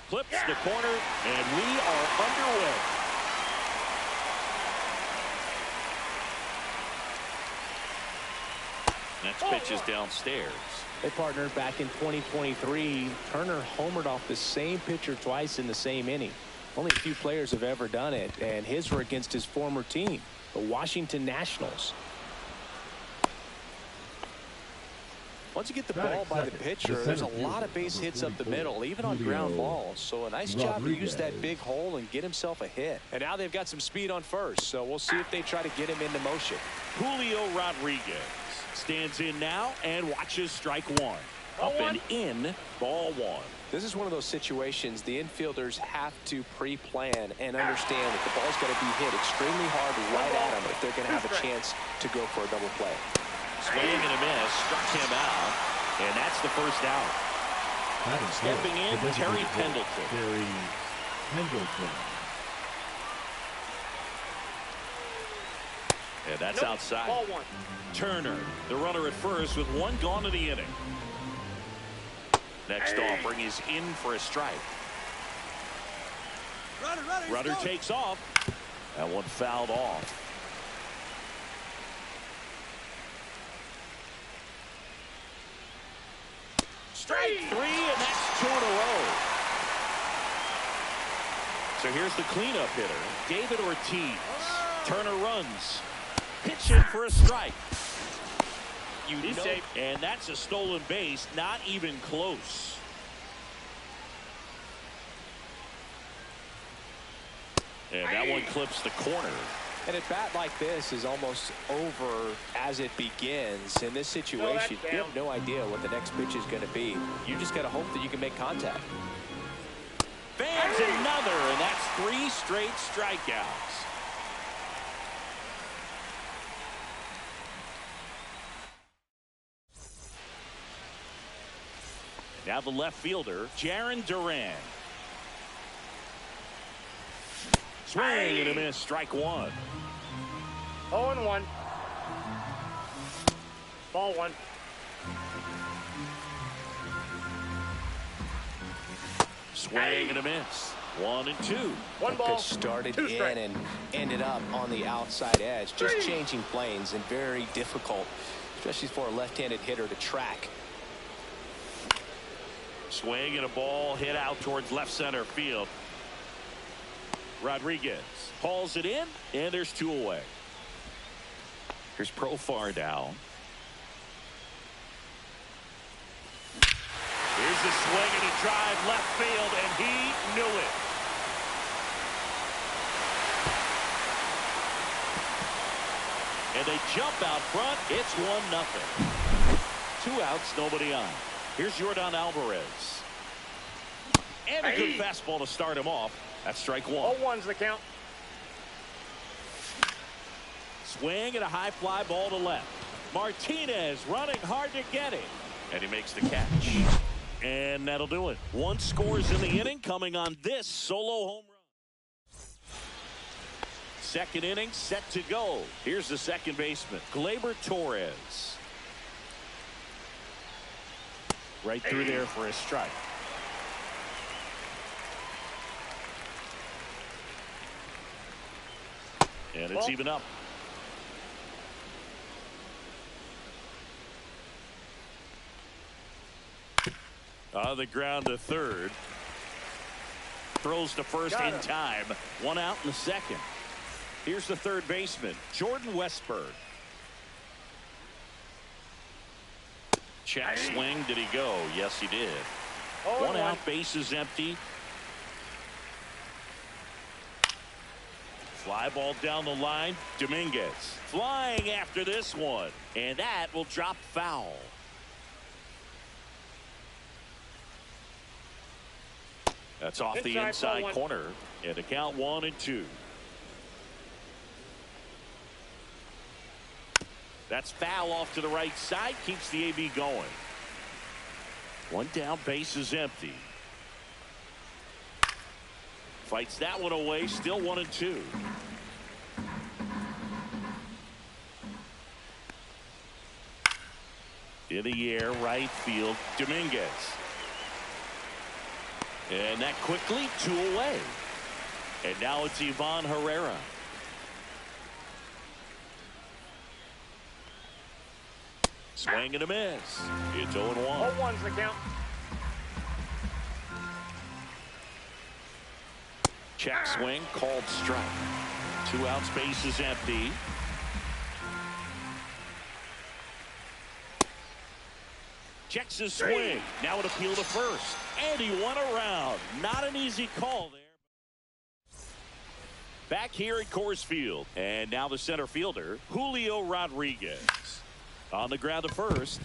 Clips the corner, and we are underway. Next pitch is downstairs. They partnered back in 2023. Turner homered off the same pitcher twice in the same inning. Only a few players have ever done it, and his were against his former team, the Washington Nationals. Once you get the ball by the pitcher, there's a lot of base hits up the middle, even on ground balls. So a nice job to use that big hole and get himself a hit. And now they've got some speed on first, so we'll see if they try to get him into motion. Julio Rodriguez stands in now and watches strike one. Up and in, ball one. This is one of those situations the infielders have to pre-plan and understand that the ball's got to be hit extremely hard right at them if they're going to have a chance to go for a double play. Swing and a miss, struck him out, and that's the first out. Stepping in, Terry Pendleton. And that's outside. Ball one. Turner, the runner at first with one gone in the inning. Next offering is in for a strike. Runner takes off. That one fouled off. Strike three, and that's 2 in a row. So here's the cleanup hitter, David Ortiz. Turner runs. Pitch in for a strike. And that's a stolen base, not even close. And that one clips the corner. And a bat like this is almost over as it begins. In this situation, you have no idea what the next pitch is going to be. You just got to hope that you can make contact. Fans another, and that's 3 straight strikeouts. Now the left fielder, Jarren Duran. Swing and a miss, strike one. 0-1. Ball one. Swing and a miss. 1 and 2. One ball. Pitch started in and ended up on the outside edge, just changing planes, and very difficult, especially for a left-handed hitter to track. Swing and a ball hit out towards left center field. Rodriguez hauls it in, and there's 2 away. Here's Profar down. Here's the swing and a drive left field, and he knew it. And they jump out front. It's 1-0. 2 outs, nobody on. Here's Yordan Alvarez. And a good fastball to start him off. That's strike one. 0-1's the count. Swing and a high fly ball to left. Martinez running hard to get it. And he makes the catch. And that'll do it. 1 scores in the inning coming on this solo home run. Second inning set to go. Here's the second baseman, Gleyber Torres. Right through there for a strike. And it's even up. On the ground to third. Throws to first in time. 1 out in the second. Here's the third baseman, Jordan Westburg. Check swing. Did he go? Yes, he did. 1 out, bases empty. Fly ball down the line. Dominguez flying after this one. And that will drop foul. That's off the inside corner. And the count 1-2. That's foul off to the right side. Keeps the AB going. 1 down, base is empty. Fights that one away. Still 1-2. In the air, right field, Dominguez. And that quickly 2 away. And now it's Ivan Herrera. Swing and a miss. It's 0-1. 0-1's the count. Check swing, called strike. 2 outs, base is empty. Checks his swing. Now an appeal to first. And he won around. Not an easy call there. Back here at Coors Field. And now the center fielder, Julio Rodriguez. On the ground to first.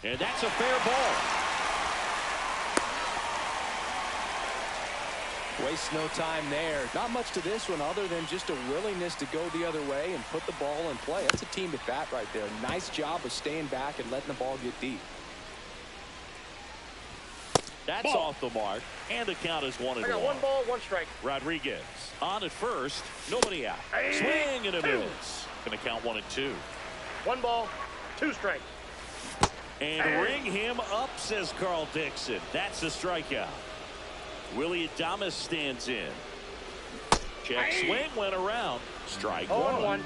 And that's a fair ball. Waste no time there. Not much to this one other than just a willingness to go the other way and put the ball in play. That's a team at bat right there. Nice job of staying back and letting the ball get deep. That's off the mark. And the count is 1-1. I got 1 ball, 1 strike. Rodriguez on at first. Nobody out. Swing and a miss. Going to count 1-2. 1 ball, 2 strikes. And ring him up, says Carl Dixon. That's a strikeout. Willie Adames stands in. Check swing went around. Strike 1.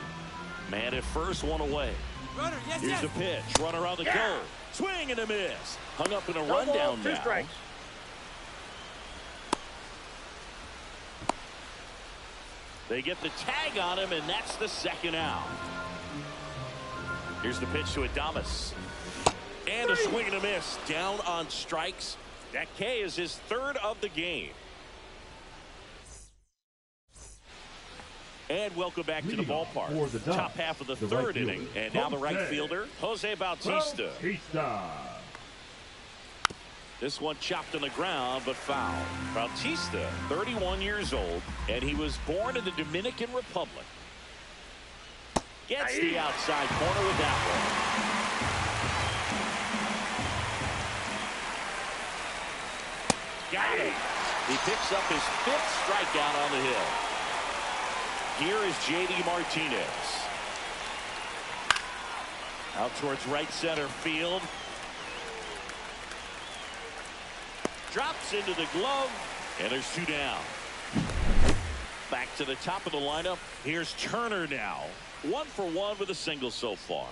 Man at first, 1 away. Runner, yes, Here's the pitch. Runner on the go. Swing and a miss. Hung up in a rundown now. 2 strikes. They get the tag on him, and that's the 2nd out. Here's the pitch to Adames. And a swing and a miss. Down on strikes. That K is his 3rd of the game. And welcome back to the ballpark. The top half of the 3rd inning. And now the right fielder, Jose Bautista. This one chopped on the ground, but foul. Bautista, 31 years old, and he was born in the Dominican Republic. Gets the outside corner with that one. Got it. He picks up his 5th strikeout on the hill. Here is J.D. Martinez. Out towards right center field. Drops into the glove, and there's 2 down. Back to the top of the lineup. Here's Turner now. 1 for 1 with a single so far.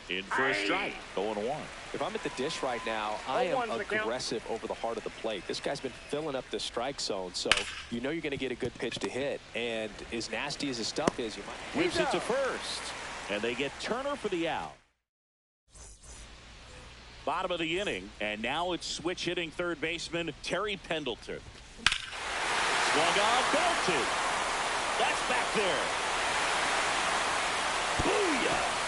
In for a strike. 0-1. If I'm at the dish right now, I am aggressive over the heart of the plate. This guy's been filling up the strike zone, so you know you're going to get a good pitch to hit. And as nasty as his stuff is, you might. Whips it to first. And they get Turner for the out. Bottom of the inning, and now it's switch hitting 3rd baseman Terry Pendleton. Swung on, belted. That's back there. Booyah!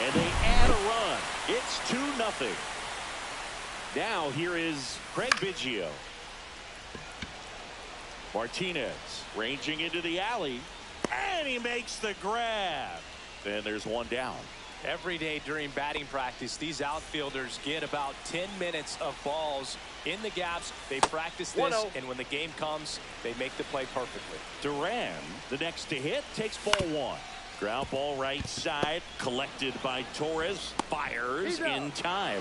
And they add a run. It's 2-0. Now here is Craig Biggio. Martinez ranging into the alley, and he makes the grab. And there's 1 down. Every day during batting practice, these outfielders get about 10 minutes of balls in the gaps. They practice this, and when the game comes, they make the play perfectly. Duran, the next to hit, takes ball 1. Ground ball right side, collected by Torres. Fires in time.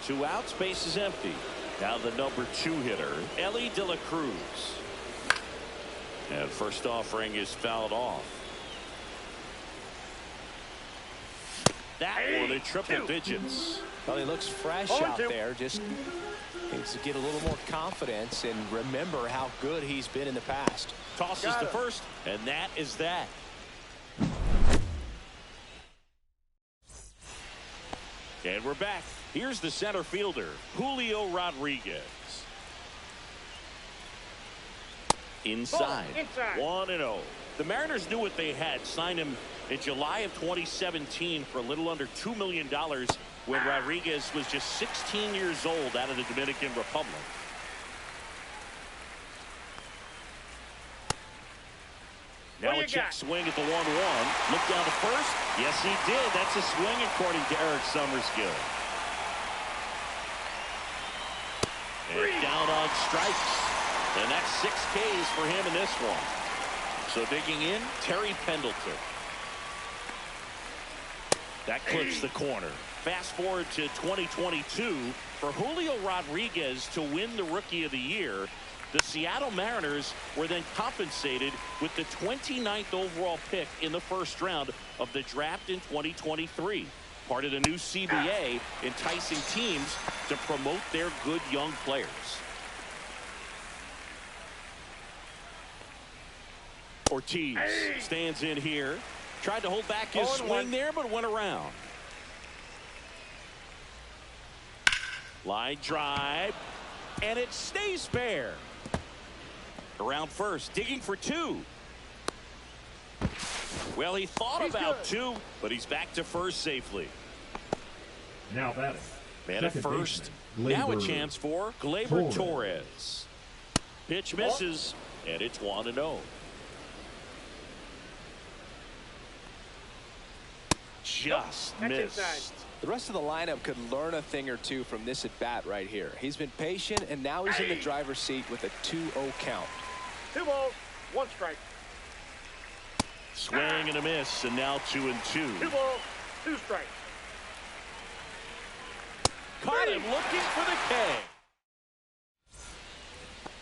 2 outs, base is empty. Now the number 2 hitter, Ellie De La Cruz. And first offering is fouled off. That one in triple digits. Well, he looks fresh out there. Just needs to get a little more confidence and remember how good he's been in the past. Tosses to first, and that is that. And we're back. Here's the center fielder, Julio Rodriguez. Inside. 1-0. The Mariners knew what they had. Signed him in July of 2017 for a little under $2 million when Rodriguez was just 16 years old out of the Dominican Republic. Now a check swing at the 1-1. Look down to first. Yes, he did. That's a swing according to Eric Summersgill. And down on strikes. And that's 6 Ks for him in this one. So digging in, Terry Pendleton. That clips the corner. Fast forward to 2022, for Julio Rodriguez to win the Rookie of the Year, the Seattle Mariners were then compensated with the 29th overall pick in the first round of the draft in 2023. Part of the new CBA, enticing teams to promote their good young players. Ortiz stands in here. Tried to hold back his swing there, but went around. Line drive, and it stays fair. Around first, digging for two. Well, he thought about two, but he's back to first safely. Now batting. Man at first. Now a chance for Gleyber Torres. Pitch misses, and it's 1-0. Just missed. The rest of the lineup could learn a thing or two from this at bat right here. He's been patient, and now he's in the driver's seat with a 2-0 count. 2 balls, 1 strike. Swing and a miss, and now 2-2. 2 balls, 2 strikes. Caught him looking for the K.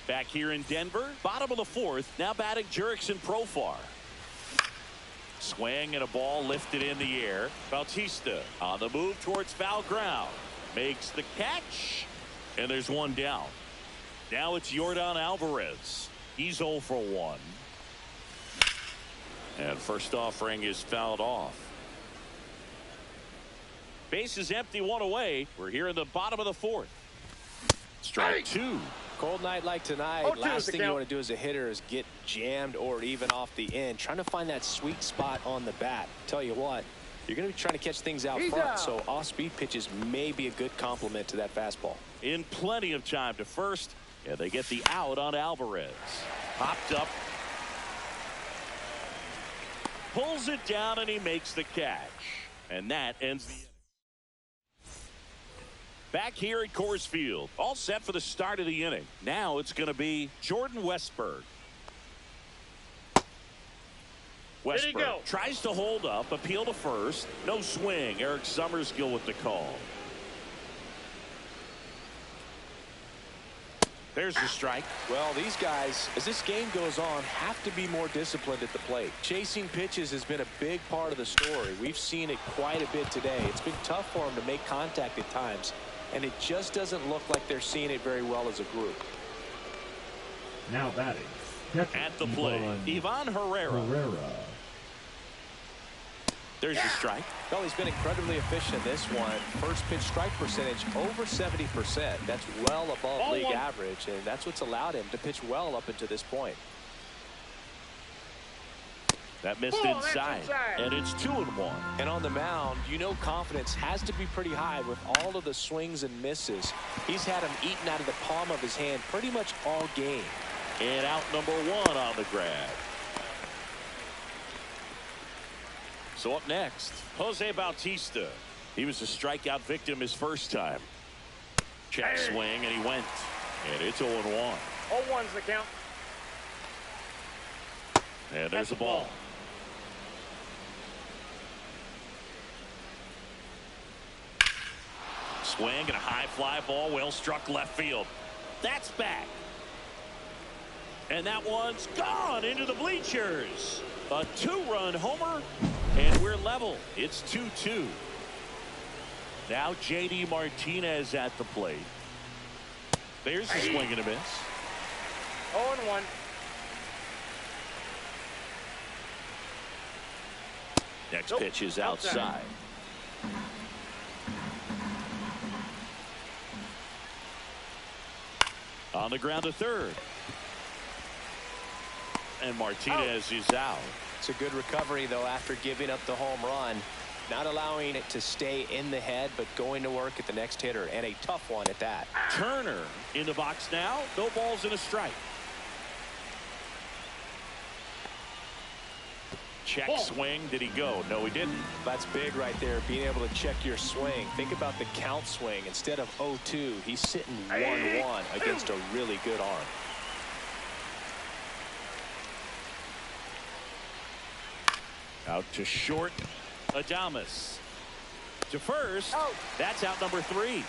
Back here in Denver, bottom of the 4th. Now batting Jurickson Profar. Swing and a ball lifted in the air. Bautista on the move towards foul ground. Makes the catch. And there's one down. Now it's Yordan Alvarez. He's 0 for 1. And first offering is fouled off. Base is empty, 1 away. We're here in the bottom of the 4th. Strike 2. Cold night like tonight, last thing you want to do as a hitter is get jammed or even off the end. Trying to find that sweet spot on the bat. Tell you what, you're going to be trying to catch things out front, so off-speed pitches may be a good complement to that fastball. In plenty of time to first, and they get the out on Alvarez. Popped up. Pulls it down, and he makes the catch. And that ends the inning. Back here at Coors Field, all set for the start of the inning. Now it's going to be Jordan Westburg. Westburg tries to hold up, appeal to first. No swing. Eric Summerskill with the call. There's the strike. Well, these guys, as this game goes on, have to be more disciplined at the plate. Chasing pitches has been a big part of the story. We've seen it quite a bit today. It's been tough for them to make contact at times, and it just doesn't look like they're seeing it very well as a group. Now batting. At the plate, Ivan Herrera. There's the strike. Well, he's been incredibly efficient in this one. First pitch strike percentage over 70%. That's well above league average, and that's what's allowed him to pitch well up until this point. That missed inside, and it's 2-1. And on the mound, you know confidence has to be pretty high with all of the swings and misses. He's had them eaten out of the palm of his hand pretty much all game. And out number 1 on the grab. So up next, Jose Bautista. He was a strikeout victim his first time. Check swing, and he went. And it's 0-1. 0-1's the count. And there's the ball. Swing and a high fly ball, well struck left field. That's back. And that one's gone into the bleachers. A 2-run homer, and we're level. It's 2-2. Now J.D. Martinez at the plate. There's a swing and a miss. 0-1. Next pitch is outside. On the ground to third. And Martinez is out. It's a good recovery, though, after giving up the home run. Not allowing it to stay in the head, but going to work at the next hitter, and a tough one at that. Turner in the box now. No balls and a strike. Check swing. Did he go? No, he didn't. That's big right there, being able to check your swing. Think about the count swing. Instead of 0-2, he's sitting 1-1 against a really good arm. Out to short. Adames to first. Out. That's out number 3.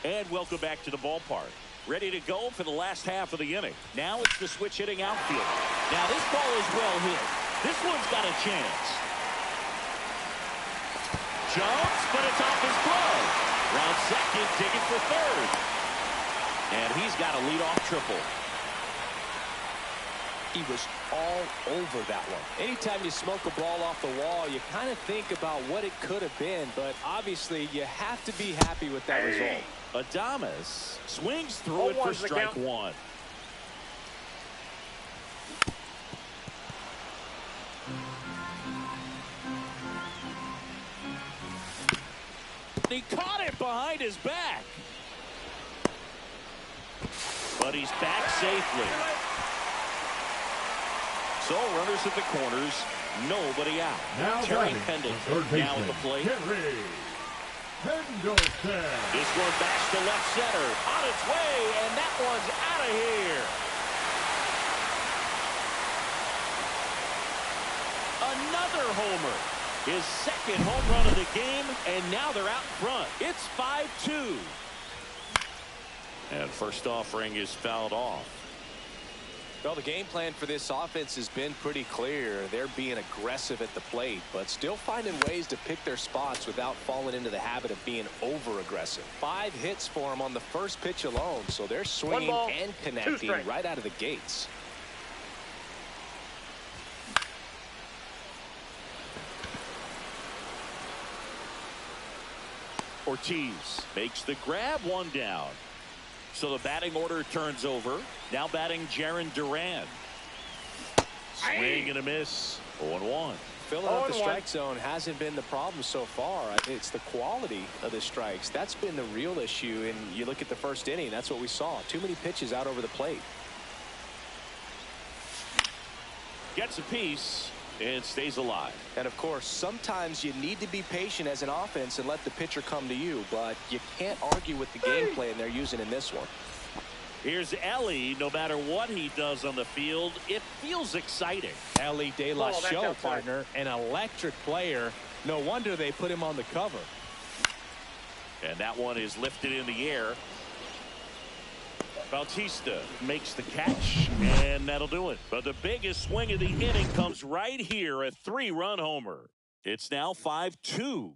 And welcome back to the ballpark. Ready to go for the last half of the inning. Now it's the switch hitting outfield. Now this ball is well hit. This one's got a chance. Jumps, but it's off his glove. Round second, digging for third. And he's got a leadoff triple. He was all over that one. Anytime you smoke a ball off the wall, you kind of think about what it could have been, but obviously you have to be happy with that result. Adames swings through it for strike 1. He caught it behind his back. But he's back safely. So runners at the corners, nobody out. Now Terry Pendleton now at the plate. Pendleton. This one backs to left center. On its way, and that one's out of here. Another homer. His second home run of the game, and now they're out in front. It's 5-2. And first offering is fouled off. Well, the game plan for this offense has been pretty clear. They're being aggressive at the plate, but still finding ways to pick their spots without falling into the habit of being over-aggressive. 5 hits for them on the first pitch alone, so they're swinging and connecting right out of the gates. Ortiz makes the grab, 1 down. So the batting order turns over. Now batting Jarren Duran. Swing and a miss. 0-1. Filling up the strike zone hasn't been the problem so far. It's the quality of the strikes. That's been the real issue. And you look at the first inning, that's what we saw. Too many pitches out over the plate. Gets a piece and stays alive. And of course, sometimes you need to be patient as an offense and let the pitcher come to you, but you can't argue with the game plan they're using in this one. Here's Ellie. No matter what he does on the field, it feels exciting. Ellie De La Show, partner, an electric player. No wonder they put him on the cover. And that one is lifted in the air. Bautista makes the catch, and that'll do it. But the biggest swing of the inning comes right here, a 3-run homer. It's now 5-2.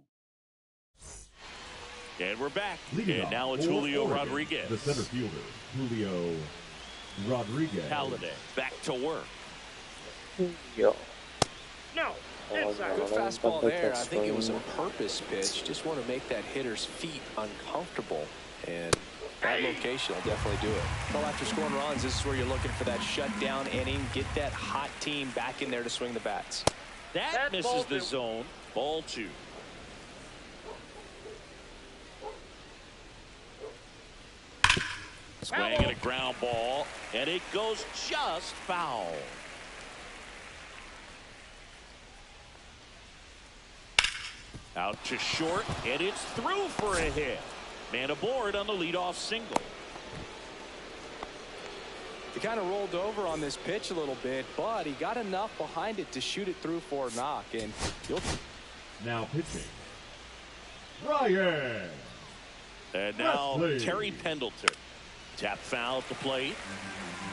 And we're back. And now it's Julio Rodriguez. The center fielder, Julio Rodriguez. Halladay back to work. No. Inside. Good fastball there. I think it was a purpose pitch. Just want to make that hitter's feet uncomfortable. And that location will definitely do it. Well, after scoring runs, this is where you're looking for that shutdown inning. Get that hot team back in there to swing the bats. That misses the zone. Ball 2. Swing and a ground ball, and it goes just foul. Out to short, and it's through for a hit. Man aboard on the leadoff single. He kind of rolled over on this pitch a little bit, but he got enough behind it to shoot it through for a knock. And now pitching, Ryan. And now Wesley. Terry Pendleton. Tap foul at the plate.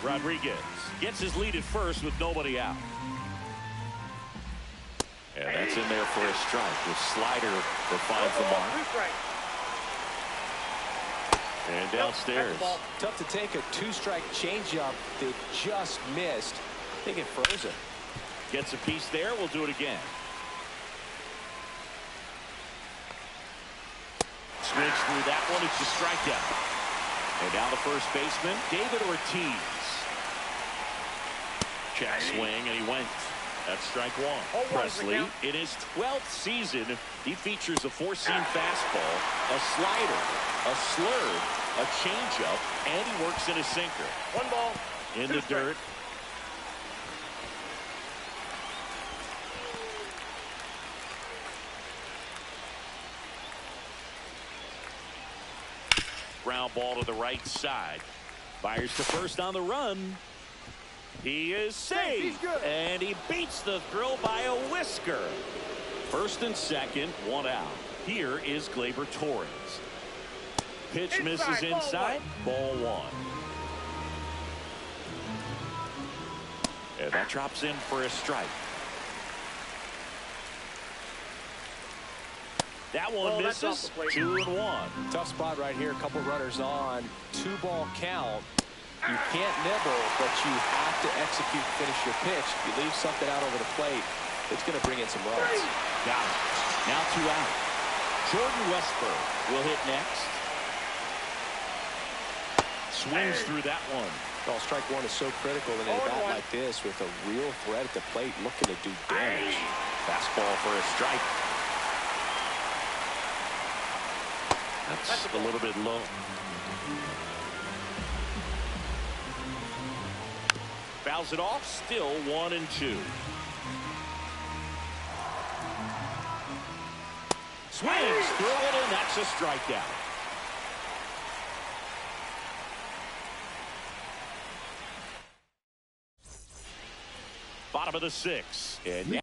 Rodriguez gets his lead at first with nobody out. And that's in there for a strike. The slider that finds the mark. And downstairs. Tough to take a 2-strike changeup that just missed. I think it froze it. Gets a piece there. We'll do it again. Swings through that one. It's a strikeout. And now the first baseman, David Ortiz. Check swing, and he went. That's strike 1. Presley, in his 12th season, he features a 4-seam fastball, a slider, a slurve, a changeup, and he works in a sinker. 1 ball. In the dirt. Ground ball to the right side. Fires to first on the run. He is safe, and he beats the throw by a whisker. First and second, one out. Here is Gleyber Torres. Pitch misses inside, ball one. And that drops in for a strike. That one misses. 2-1. Tough spot right here. A couple runners on. 2-ball count. You can't nibble, but you have to execute, finish your pitch. If you leave something out over the plate, it's going to bring in some runs. Got it. Now 2 out. Jordan Westburg will hit next. Swings through that one. Well, strike one is so critical in a bat like this with a real threat at the plate looking to do damage. Fastball for a strike. That's a little bit low. Fouls it off. Still 1-2. Swings through it, and that's a strikeout. Bottom of the 6th. And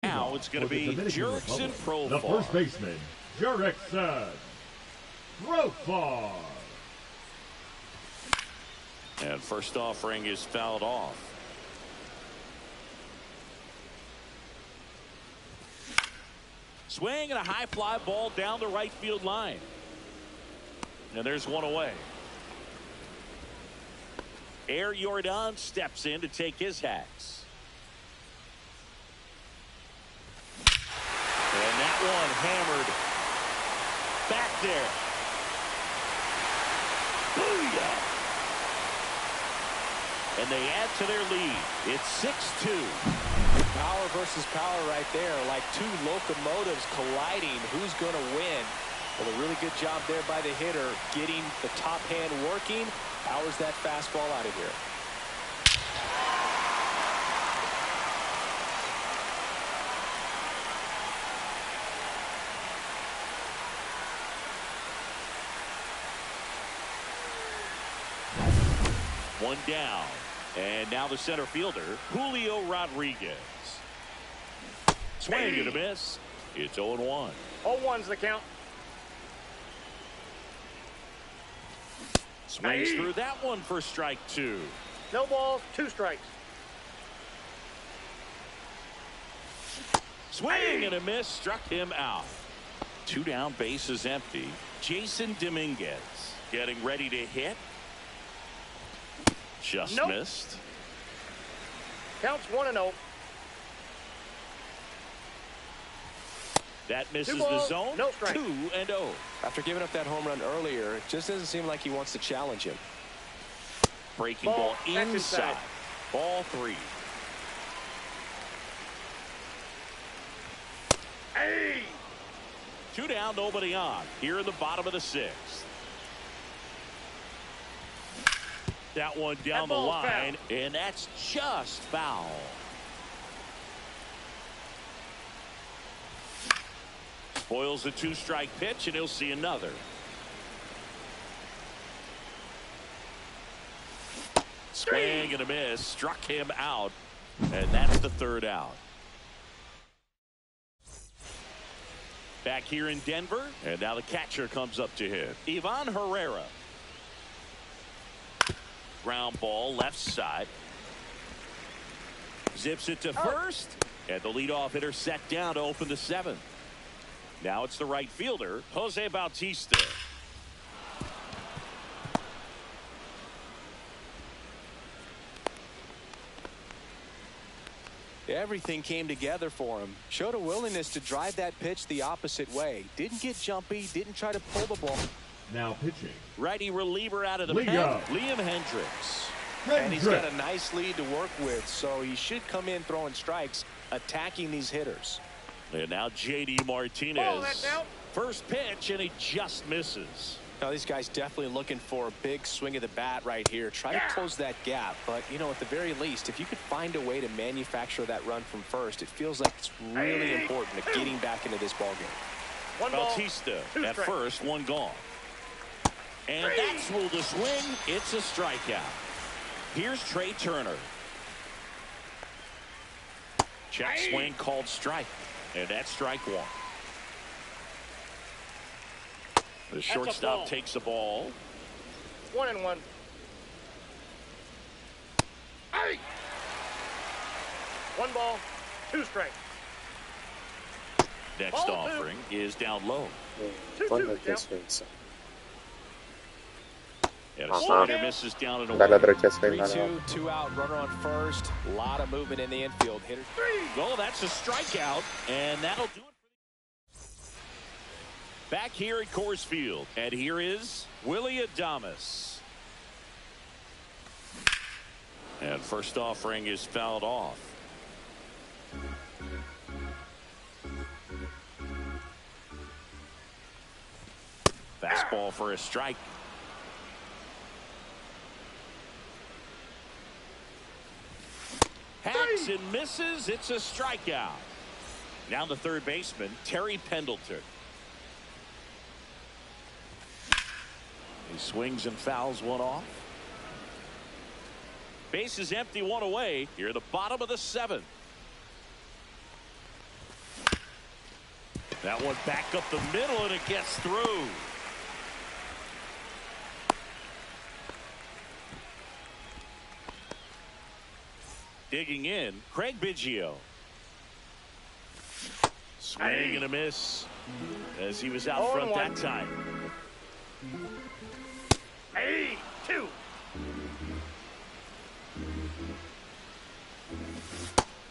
now it's going to be Jurickson Profar. The first baseman, Jurickson Profar. And first offering is fouled off. Swing and a high fly ball down the right field line. And there's one away. Air Jordan steps in to take his hacks. And that one hammered back there. Booyah! And they add to their lead. It's 6-2. Power versus power right there, like two locomotives colliding. Who's going to win? Well, a really good job there by the hitter, getting the top hand working. Powers that fastball out of here. One down. And now the center fielder, Julio Rodriguez. Swing and a miss. It's 0-1. 0-1's the count. Swings through that one for strike 2. No balls, 2 strikes. Swing and a miss, struck him out. 2 down, base is empty. Jason Dominguez getting ready to hit. Just missed. Counts 1-0. That misses the zone. No strike. 2-0. After giving up that home run earlier, it just doesn't seem like he wants to challenge him. Breaking ball inside. Ball 3. Hey! 2 down, nobody on. Here in the bottom of the 6th. That one down the line, and that's just foul. Spoils the 2-strike pitch, and he'll see another. Swing and a miss, struck him out, and that's the 3rd out. Back here in Denver, and now the catcher comes up to him. Ivan Herrera. Ground ball left side. Zips it to first, and the leadoff hitter set down to open the 7th. Now it's the right fielder, Jose Bautista. Everything came together for him. Showed a willingness to drive that pitch the opposite way. Didn't get jumpy, didn't try to pull the ball. Now pitching. Righty reliever out of the pen, Liam Hendricks. And he's got a nice lead to work with, so he should come in throwing strikes, attacking these hitters. And now J.D. Martinez. First pitch, and he just misses. Now, these guys definitely looking for a big swing of the bat right here. Try to close that gap. But, you know, at the very least, if you could find a way to manufacture that run from first, it feels like it's really important to getting back into this ballgame. Bautista at first, one gone. And that's ruled a swing. It's a strikeout. Here's Trey Turner. Check swing called strike. And that's strike one. The shortstop takes the ball. 1-1. Hey! 1 ball, 2 strikes. Next offering is down low. 2-2 count. And a slider misses down and away. Dale derecha swing. 3-2, 2 out, runner on first. A lot of movement in the infield. Hitter. Oh, that's a strikeout, and that'll do it. Back here at Coors Field, and here is Willie Adames. And first offering is fouled off. Fastball for a strike. Hacks and misses. It's a strikeout. Now the third baseman, Terry Pendleton. He swings and fouls one off. Base is empty, one away. Here at the bottom of the 7th. That one back up the middle, and it gets through. Digging in, Craig Biggio. Swing and a miss as he was out front that time. 2.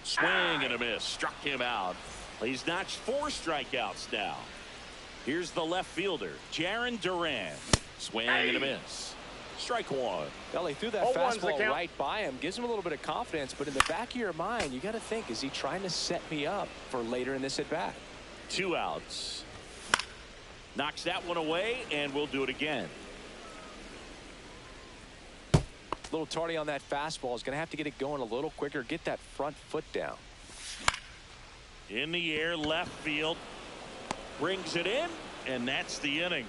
Swing and a miss. Struck him out. He's notched 4 strikeouts now. Here's the left fielder, Jarren Duran. Swing and a miss. Strike one. Well, he threw that fastball right by him. Gives him a little bit of confidence, but in the back of your mind, you got to think, is he trying to set me up for later in this at-bat? 2 outs. Knocks that one away, and we'll do it again. A little tardy on that fastball. Is going to have to get it going a little quicker. Get that front foot down. In the air, left field. Brings it in, and that's the inning.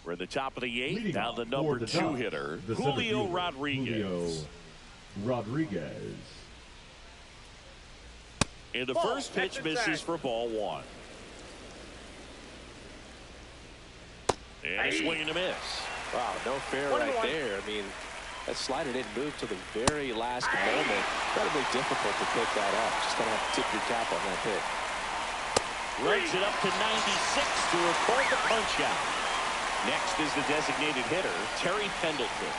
We're at the top of the 8th. Now the number 2 hitter, Julio Rodriguez. And the first pitch misses for ball 1. And a swing and a miss. Wow, no fair right there. I mean, that slider didn't move till the very last moment. Incredibly difficult to pick that up. Just going to have to tip your cap on that pitch. Runs it up to 96 to record the punch out. Next is the designated hitter, Terry Pendleton.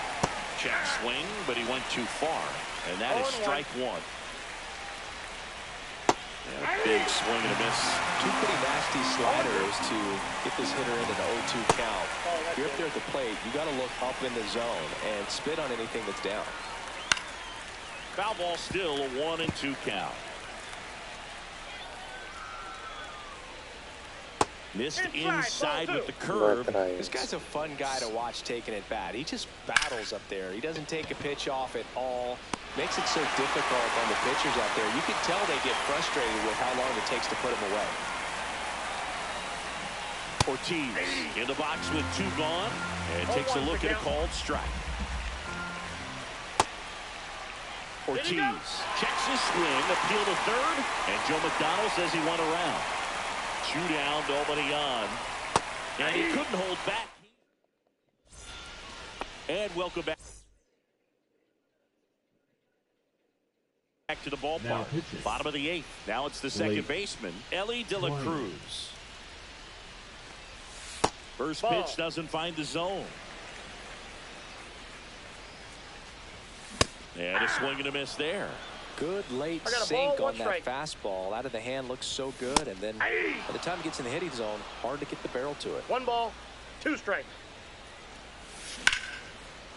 Check swing, but he went too far. And that is strike 1. Yeah, big swing and a miss. 2 pretty nasty sliders to get this hitter into the 0-2 count. If you're up there at the plate, you got to look up in the zone and spit on anything that's down. Foul ball still, a 1-2 count. Missed inside with the curve. This guy's a fun guy to watch taking at bat. He just battles up there. He doesn't take a pitch off at all. Makes it so difficult on the pitchers out there. You can tell they get frustrated with how long it takes to put him away. Ortiz in the box with 2 gone and takes a look at a called strike. Ortiz checks his swing, appeal to third, and Joe McDonald says he went around. 2 down, nobody on. And he couldn't hold back. And welcome back to the ballpark. Bottom of the 8th. Now it's the second baseman, Ellie De La Cruz. First pitch doesn't find the zone. And a swing and a miss there. Good late sink on that fastball. Out of the hand, looks so good. And then by the time it gets in the hitting zone, hard to get the barrel to it. 1 ball, 2 strikes.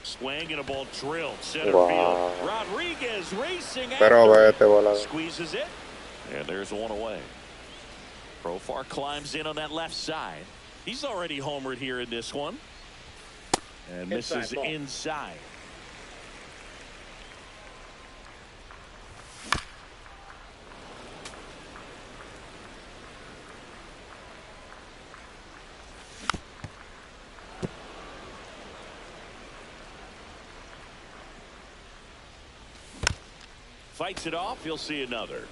Swing and a ball drilled center field. Rodriguez racing after. Squeezes it. And there's 1 away. Profar climbs in on that left side. He's already homered here in this one. And misses inside. Fights it off. He'll see another.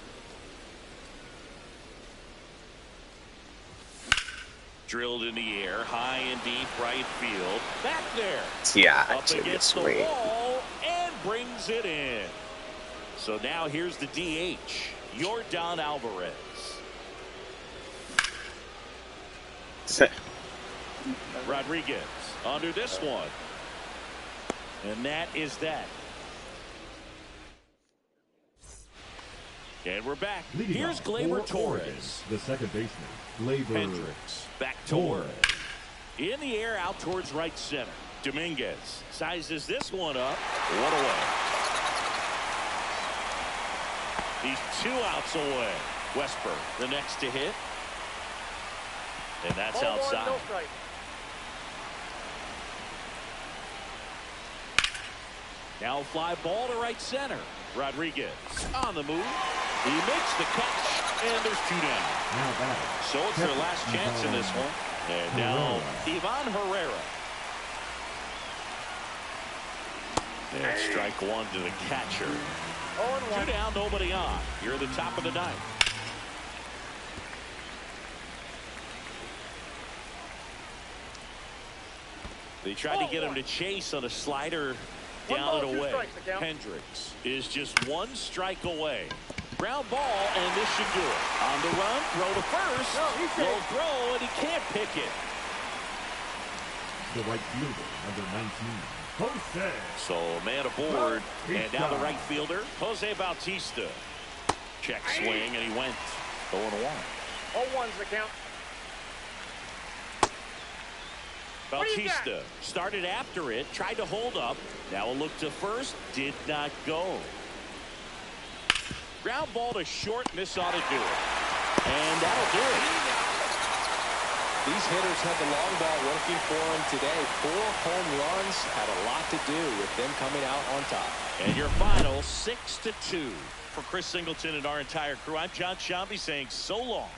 Drilled in the air, high and deep right field. Back there. Yeah, Up against the wall and brings it in. So now here's the DH, Yordan Alvarez. Rodriguez under this one. And that is that. And we're back. Here's Gleyber Torres. The second baseman, Gleyber Hendricks back to work. In the air out towards right center. Dominguez sizes this one up. One away. He's 2 outs away. Westburg the next to hit. And that's outside. No strike. Now fly ball to right center. Rodriguez on the move. He makes the catch, and there's 2 down. Now back. So it's their last chance in this one. And now Ivan Herrera. And strike 1 to the catcher. 2 down, nobody on. You're at the top of the 9th. They tried to get him to chase on a slider down and away. Hendricks is just 1 strike away. Ground ball, and this should do it. On the run, throw to first. Low throw, and he can't pick it. The right fielder, number 19, Jose. So man aboard, and now the right fielder, Jose Bautista. Check swing, and he went 0-1. 0-1's the count. Bautista started after it, tried to hold up. Now a look to first, did not go. Ground ball to short, and this ought to do it. And that'll do it. These hitters had the long ball working for them today. 4 home runs had a lot to do with them coming out on top. And your final 6-2 for Chris Singleton and our entire crew. I'm John Shambi saying so long.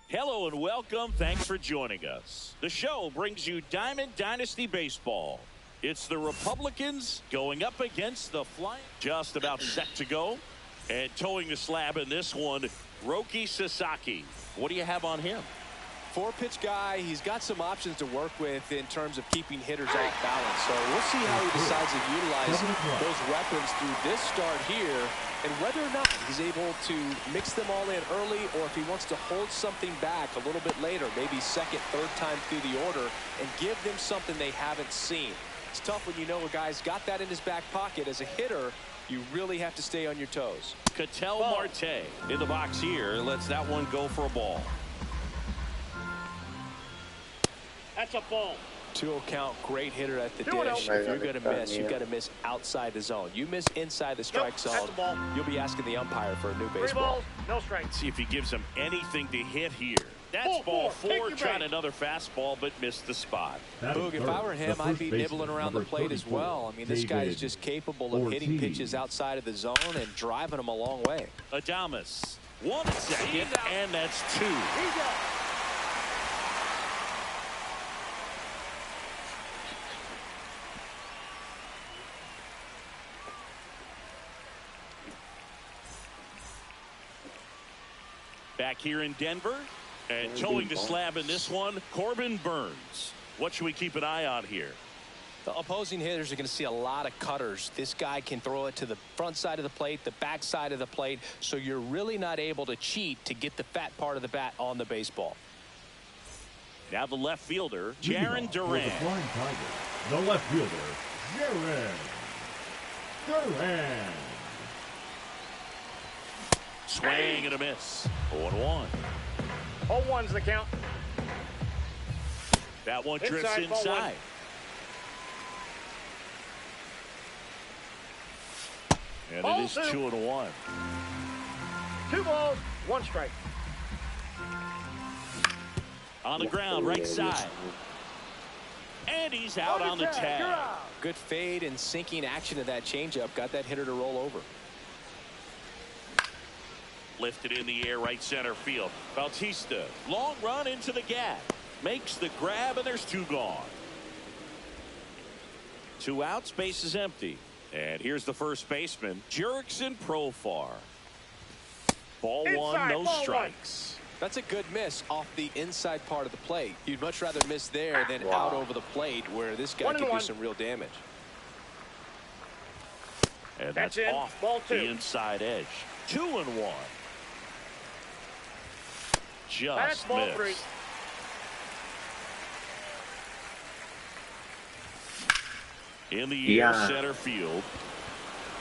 Hello and welcome. Thanks for joining us. The show brings you Diamond Dynasty Baseball. It's the Republicans going up against the Flying. Just about set to go. And towing the slab in this one, Roki Sasaki. What do you have on him? 4-pitch guy. He's got some options to work with in terms of keeping hitters off balance. So we'll see how he decides to utilize those weapons through this start here, and whether or not he's able to mix them all in early, or if he wants to hold something back a little bit later, maybe second, third time through the order, and give them something they haven't seen. It's tough when you know a guy's got that in his back pocket. As a hitter, you really have to stay on your toes. Ketel Marte in the box here. Lets that one go for a ball. That's a ball. 2-0 count, great hitter at the dish. If you're going to miss, you've got to miss outside the zone. You miss inside the strike zone, you'll be asking the umpire for a new baseball. 3 balls, no strikes. See if he gives him anything to hit here. That's ball 4, trying another fastball, but missed the spot. Boog, if I were him, I'd be nibbling around the plate as well. I mean, this guy is just capable of hitting pitches outside of the zone and driving them a long way. Adames, 1 second, and that's 2. He's out. Back here in Denver, and towing the slab in this one, Corbin Burns. What should we keep an eye on here? The opposing hitters are going to see a lot of cutters. This guy can throw it to the front side of the plate, the back side of the plate, so you're really not able to cheat to get the fat part of the bat on the baseball. Now the left fielder, Jaron Duran. The left fielder, Jaron Duran. Swing and a miss. 0-1. 0-1's the count. That one drifts inside. And Ball it is 2-1. 2 balls, 1 strike. On the ground, right side. And he's out on the tag. Good fade and sinking action of that changeup got that hitter to roll over. Lifted in the air, right center field. Bautista, long run into the gap. Makes the grab, and there's 2 gone. 2 outs, base is empty. And here's the first baseman, Jurickson Profar. Ball Inside, 1, no ball strikes. That's a good miss off the inside part of the plate. You'd much rather miss there than out over the plate, where this guy can do some real damage. And that's off ball 2. The inside edge. 2-1. Just ball missed. 3. In the air, center field.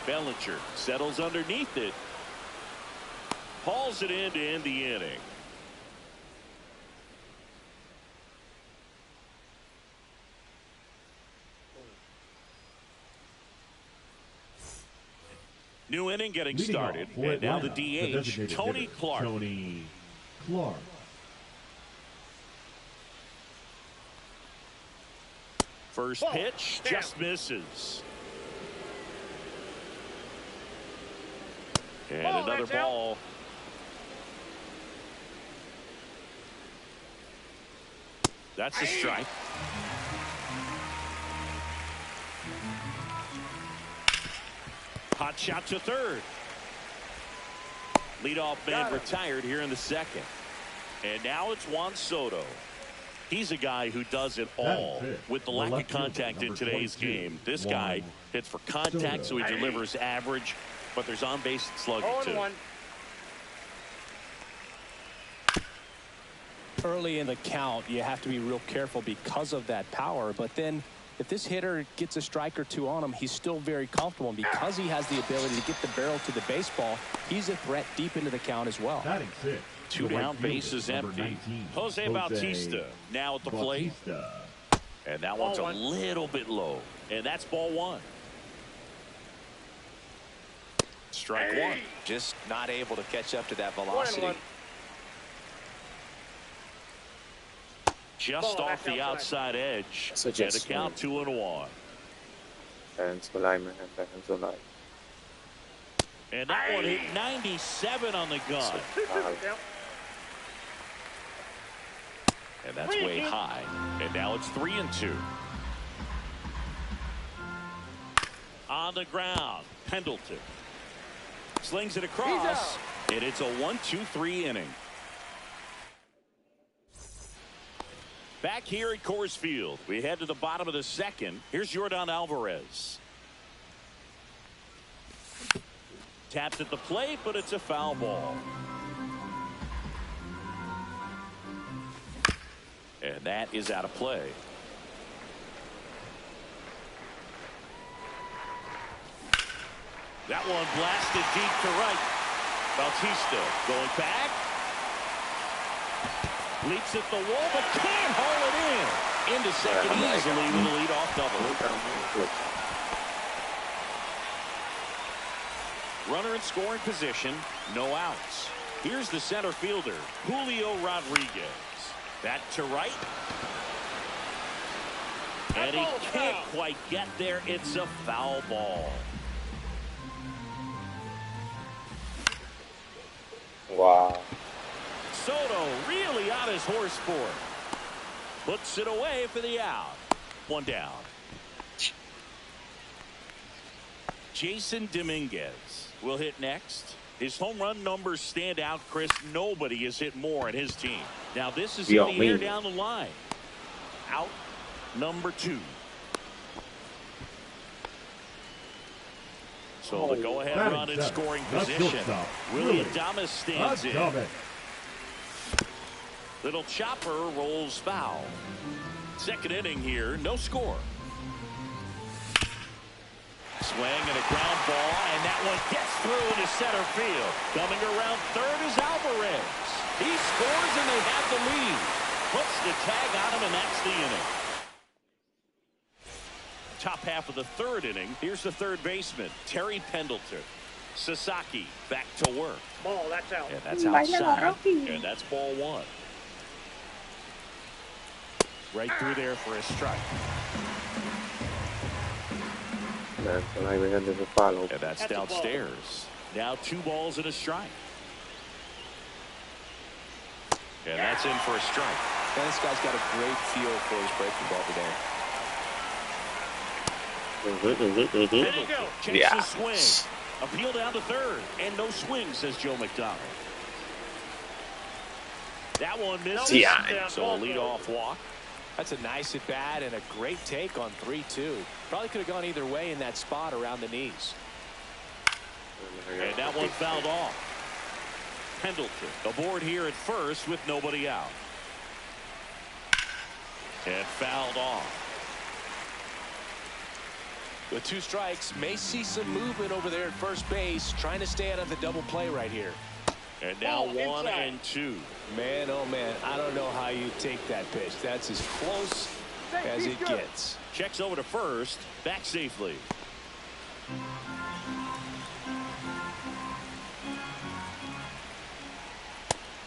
Bellinger settles underneath it. Hauls it in to end the inning. New inning getting started. And now the DH, Tony Clark. Tony Clark. First pitch, just misses. And another ball. That's a strike. Hot shot to third. Leadoff man retired here in the second. And now it's Juan Soto. He's a guy who does it all. With the lack of contact in today's game, this guy hits for contact, so he delivers average, but there's on-base slugging too. Early in the count, you have to be real careful because of that power, but then if this hitter gets a strike or 2 on him, he's still very comfortable, and because he has the ability to get the barrel to the baseball, he's a threat deep into the count as well. Two The right down, fielder, bases number empty. 19, Jose Bautista now at the plate. Bautista. And that one's a little bit low. And that's ball one. Strike one. Just not able to catch up to that velocity. Just off the outside edge. So And just the count 2-1. Fans for life, man. Fans for life. And that one hit 97 on the gun. And that's way high. And now it's 3-2. On the ground, Pendleton slings it across, and it's a 1-2-3 inning. Back here at Coors Field, we head to the bottom of the second. Here's Yordan Alvarez. Tapped at the plate, but it's a foul ball. And that is out of play. That one blasted deep to right. Bautista going back. Leaps at the wall, but can't haul it in. Into second easily with a leadoff double. Runner in scoring position, no outs. Here's the center fielder, Julio Rodriguez. That to right. And he can't quite get there. It's a foul ball. Wow. Soto really on his horse for it. Puts it away for the out. One down. Jason Dominguez will hit next. His home run numbers stand out, Chris. Nobody has hit more in his team. Now this is in the air down the line. Out number 2. So the go-ahead run in scoring position. Willie Adames stands in. Little chopper rolls foul. Second inning here, no score. Swing and a ground ball, and that one gets through to center field. Coming around third is Alvarez. He scores and they have the lead. Puts the tag on him, and that's the inning. Top half of the third inning. Here's the third baseman, Terry Pendleton. Sasaki back to work. Ball, that's out. And that's outside. And that's ball one. Right through there for a strike. And that's downstairs. Now 2 balls and a strike. And that's in for a strike. And this guy's got a great feel for his breaking ball today. There you go. Checks the swing. Appeal down to third. And no swing, says Joe McDonald. That one misses. Yeah. So a leadoff walk. That's a nice at bat and a great take on 3-2. Probably could have gone either way in that spot around the knees. And that one fouled off. Pendleton aboard here at first with nobody out. And fouled off. With 2 strikes, may see some movement over there at first base, trying to stay out of the double play right here. And now 1 and 2. Man, oh man, I don't know how you take that pitch. That's as close as it gets. Checks over to first, back safely.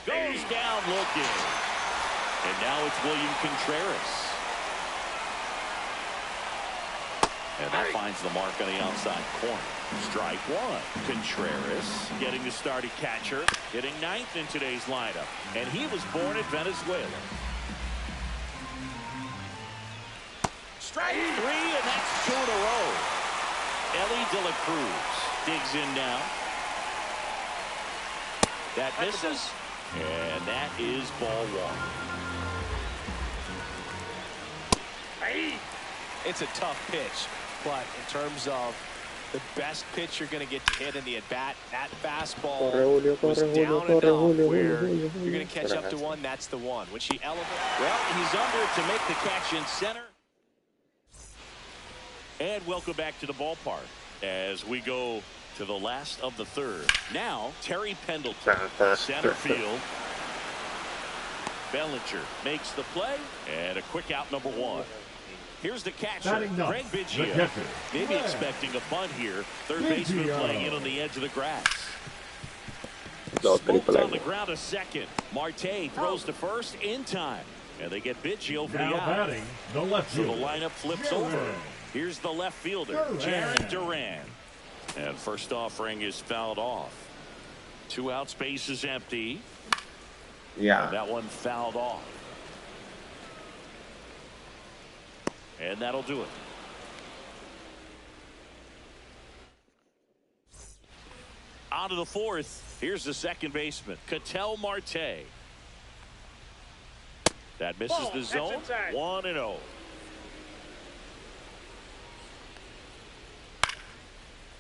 Goes down looking. And now it's William Contreras. And that finds the mark on the outside corner. Strike one. Contreras getting the start at catcher, hitting 9th in today's lineup. And he was born in Venezuela. Strike 3, and that's 2 in a row. Ellie De La Cruz digs in now. That misses, and that is ball 1. It's a tough pitch, but in terms of the best pitch you're going to get hit in the at-bat, that fastball was down enough where you're going to catch up to one. That's the one, which he elevated. Well, he's under it to make the catch in center. And welcome back to the ballpark as we go to the last of the third. Now, Terry Pendleton, center field. Bellinger makes the play, and a quick out, number 1. Here's the catcher, Craig Biggio. Maybe expecting a bunt here. Third baseman playing in on the edge of the grass. Smoked on the ground to second. Marte throws to first in time. And they get Biggio for the out. So the lineup flips over. Here's the left fielder, Jared Duran. And first offering is fouled off. 2 outs, base is empty. Yeah. And that one fouled off. And that'll do it. On to the 4th. Here's the second baseman, Ketel Marte. That misses the zone. 1-0.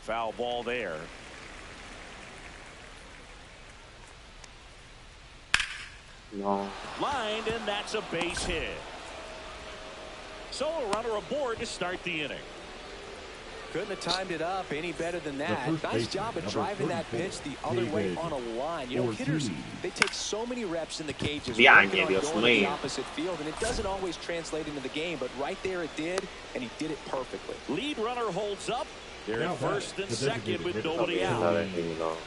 Foul ball there. No. Lined, and that's a base hit. So a runner aboard to start the inning. Couldn't have timed it up any better than that. Nice job of driving that pitch the other way on a line. You know, hitters, they take so many reps in the cages working on going to the opposite field, and it doesn't always translate into the game, but right there it did, and he did it perfectly. Lead runner holds up. They're in first and second with nobody out.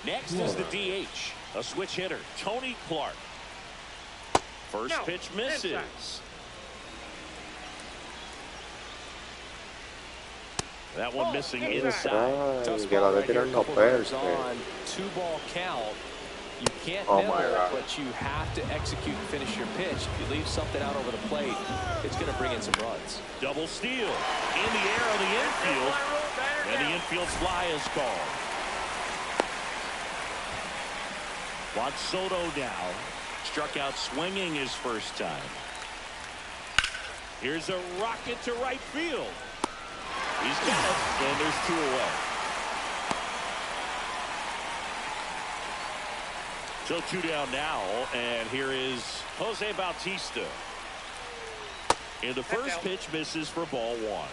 Next is the DH, a switch hitter, Tony Clark. First pitch misses. That one missing inside. Tough spot right here. Couple runners on, 2-ball count. You can't never, but you have to execute and finish your pitch. If you leave something out over the plate, it's going to bring in some runs. Double steal in the air on the infield, and the infield fly is called. Juan Soto now struck out swinging his first time. Here's a rocket to right field. He's got it, and there's 2 away. So 2 down now, and here is Jose Bautista. And the first pitch misses for ball 1.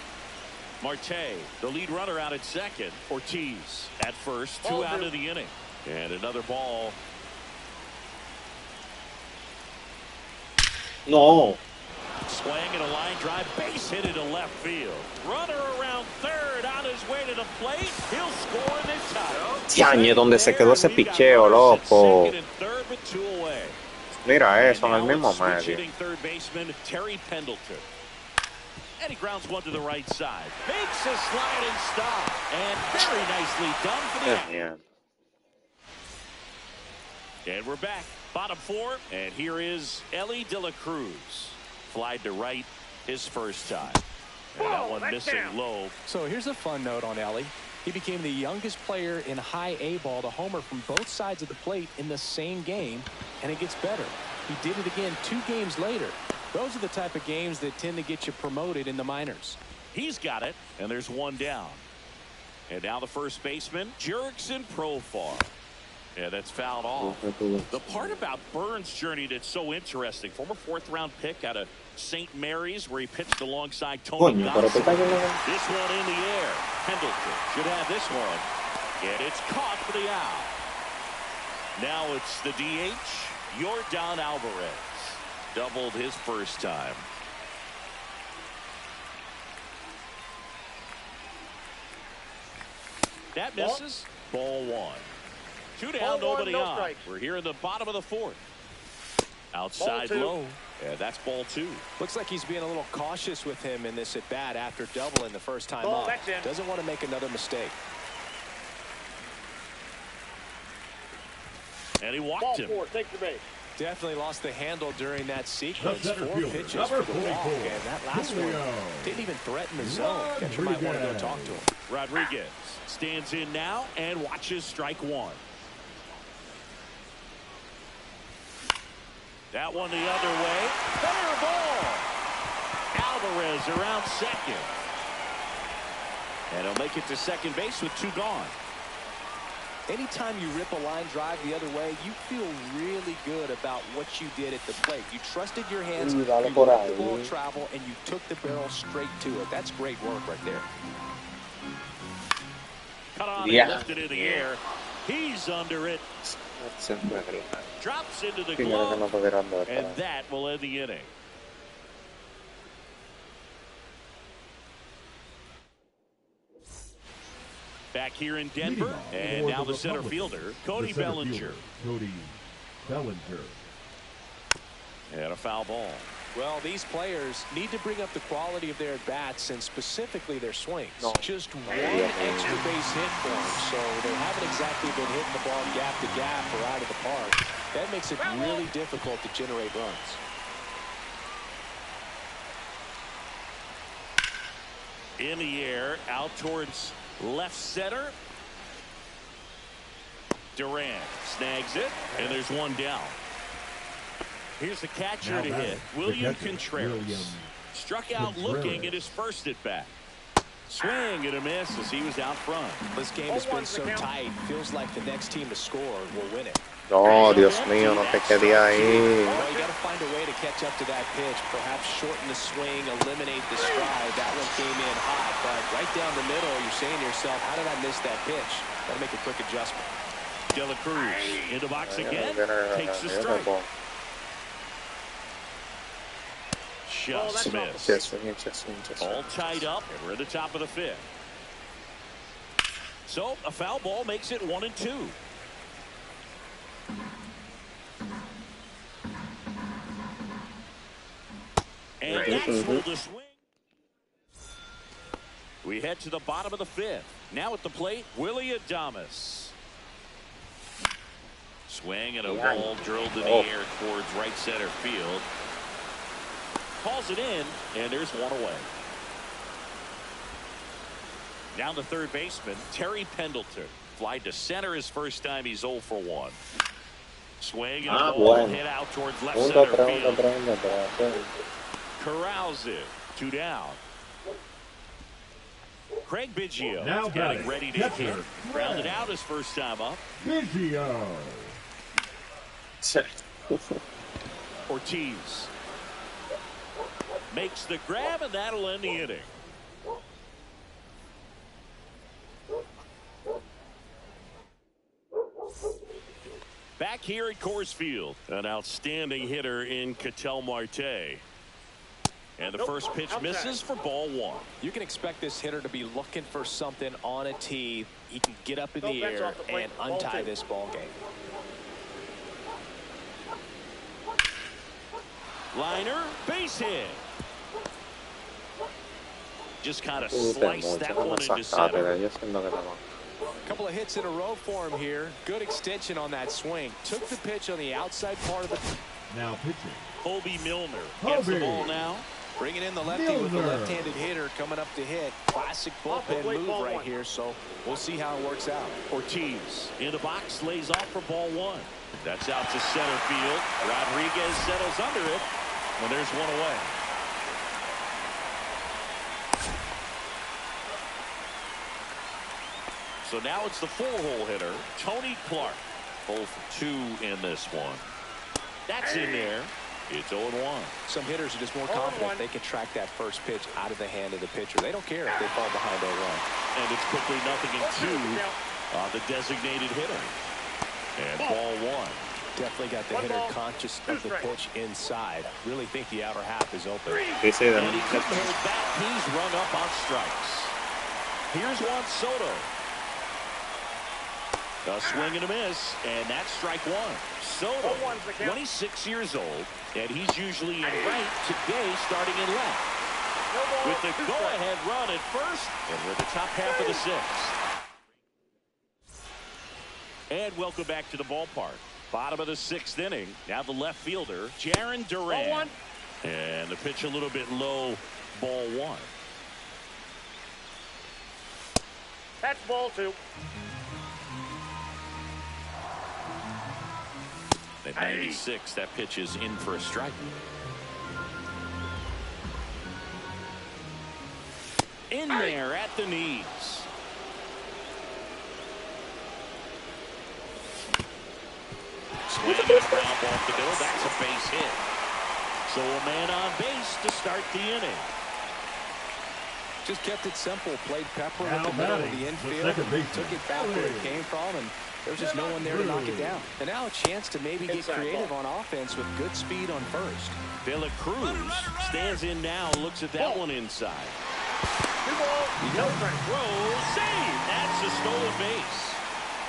Marte, the lead runner, out at second. Ortiz at first, 2 out of the inning. And another ball. No. Swing and a line drive, base hit into left field. Runner around third, on his way to the plate. He'll score this time. Tiañe, donde se quedó ese picheo, loco. Mira eso, en el mismo medio. Third baseman Terry Pendleton. And he grounds one to the right side. Makes a sliding stop. And very nicely done for the out. And we're back. Bottom 4. And here is Ellie De La Cruz. Flied to right his first time. And that one missing low. So here's a fun note on Ellie. He became the youngest player in high A ball to homer from both sides of the plate in the same game, and it gets better. He did it again 2 games later. Those are the type of games that tend to get you promoted in the minors. He's got it, and there's 1 down. And now the first baseman, Jurickson Profar. Yeah, that's fouled off. The part about Burns' journey that's so interesting, former 4th-round pick out of St. Mary's, where he pitched alongside Tony Johnson. This one in the air. Pendleton should have this one. And it's caught for the out. Now it's the DH, Yordan Alvarez. Doubled his first time. That misses. Ball 1. 2 down, nobody on. We're here in the bottom of the 4th. Outside low. Yeah, that's ball 2. Looks like he's being a little cautious with him in this at bat after doubling the first time up. Doesn't want to make another mistake. And he walked him. 4, take the base. Definitely lost the handle during that sequence. 4 pitches for the walk, and that last one didn't even threaten the zone. Catcher might want to go talk to him. Rodriguez stands in now and watches strike 1. That one the other way. Fair ball. Alvarez around second. And he'll make it to second base with 2 gone. Anytime you rip a line drive the other way, you feel really good about what you did at the plate. You trusted your hands, you let the ball travel, and you took the barrel straight to it. That's great work right there. Cut on and lifted in the air. He's under it. Siempre es Drops into the primero que no glove, puede tirando de and atrás. that will end the inning. Back here in Denver, and now the center fielder, Cody Bellinger. Cody Bellinger. And a foul ball. Well, these players need to bring up the quality of their at-bats and specifically their swings. Just one extra base hit for them, so they haven't exactly been hitting the ball gap to gap or out of the park. That makes it really difficult to generate runs. In the air, out towards left center. Durant snags it, and there's one down. Here's the catcher to hit, William Contreras. Struck out looking at his first at bat. Swing and a miss as he was out front. This game has been so tight. Feels like the next team to score will win it. No, Dios mío, no te quedé ahí. Well, you got to find a way to catch up to that pitch. Perhaps shorten the swing, eliminate the stride. That one came in hot, but right down the middle, you're saying to yourself, how did I miss that pitch? Got to make a quick adjustment. De La Cruz in the box again. Takes the strike. Just missed. All tied up, and we're at the top of the fifth. So a foul ball makes it 1-2. And that's full to swing. We head to the bottom of the fifth. Now at the plate, Willie Adames. Swing and a ball drilled in the air towards right center field. Calls it in, and there's one away. Down the third baseman, Terry Pendleton. Fly to center his first time. He's 0 for 1. Swing and a ball hit out towards left center field. Corrals it. 2 down. Craig Biggio Now getting ready to catcher, hit. Grounded out his first time up. Biggio. Ortiz makes the grab, and that'll end the inning. Back here at Coors Field, an outstanding hitter in Ketel Marte. And the first pitch misses for ball 1. You can expect this hitter to be looking for something on a tee. He can get up in the air and untie this ball game. Liner, base hit. Just kind of sliced that one into center. A couple of hits in a row for him here. Good extension on that swing. Took the pitch on the outside part of the... Now pitching. Colby Milner gets the ball now. Bringing in the lefty with the left-handed hitter coming up to hit. Classic bullpen move right here, so we'll see how it works out. Ortiz in the box, lays off for ball 1. That's out to center field. Rodriguez settles under it, and there's one away. So now it's the 4-hole hitter, Tony Clark. 0 for 2 in this one. That's in there. It's 0-1. Some hitters are just more confident they can track that first pitch out of the hand of the pitcher. They don't care if they fall behind 0-1. And it's quickly 0-2 on the designated hitter. And ball 1. Definitely got the hitter conscious of the pitch inside. Really think the outer half is open. And he couldn't hold back. He's rung up on strikes. Here's Juan Soto. A swing and a miss, and that's strike 1. Soto, 26 years old, and he's usually in right, today starting in left. With the go-ahead run at first, and we're at the top half of the 6th. And welcome back to the ballpark. Bottom of the 6th inning. Now the left fielder, Jarren Duran. And the pitch a little bit low, ball 1. That's ball 2. At 96, that pitch is in for a strike. In there at the knees. Swing and a ground ball to middle. That's a base hit. So a man on base to start the inning. Just kept it simple. Played pepper in the middle of the infield. Took it back where it came from, and there's just no one there to knock it down. And now a chance to maybe get creative on offense with good speed on first. De La Cruz stands in now, looks at that one inside. Throw, save. That's a stolen base.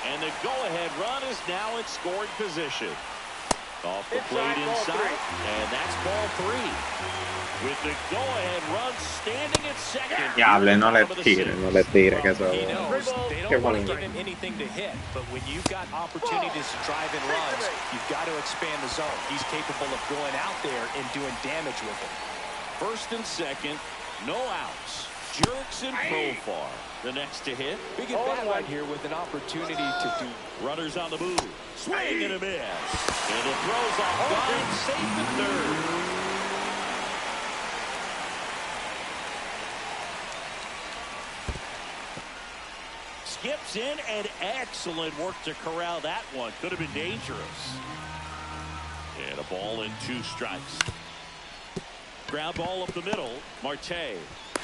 And the go-ahead run is now in scoring position. Off the plate inside, and that's ball 3. With the go-ahead run standing at second. Diable, no le tire, que eso. He knows they don't want to give him anything to hit, but when you've got opportunities to drive in runs, you've got to expand the zone. He's capable of going out there and doing damage with it. First and second, no outs. Jerks and Profar. The next to hit. Big at bat right here with an opportunity to do. Runners on the move. Swing and a miss. And the throw's off guard. Safe at third. Skips in, and excellent work to corral that one. Could have been dangerous. And a ball and 2 strikes. Ground ball up the middle. Marte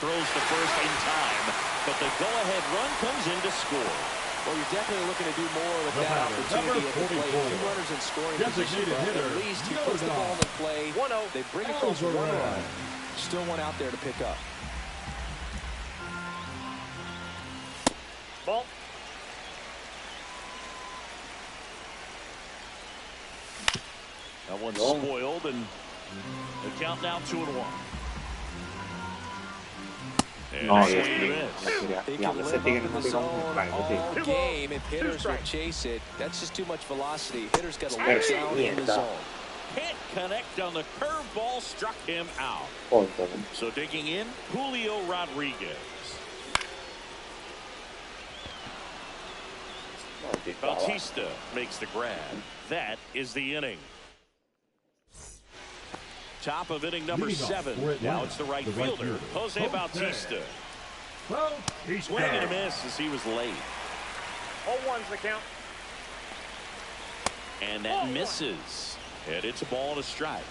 throws the first in time, but the go-ahead run comes in to score. Well, you're definitely looking to do more with that opportunity at the plate. 2 runners in scoring position, but at least he puts the ball in play. They bring across 1 run. Still one out there to pick up. Ball. That one's spoiled, and the count now 2-1. And No, swing and a miss. They can live up in the zone all game if hitters will chase it. That's just too much velocity. Hitters got to lay down in the zone. Can't connect on the curveball, struck him out. So digging in, Julio Rodriguez. Bautista makes the grab. That is the inning. Top of inning number 7. Now it's the right fielder, Jose Bautista. Swing and a miss as he was late. 0-1's the count. And that misses. And it's a ball and a strike.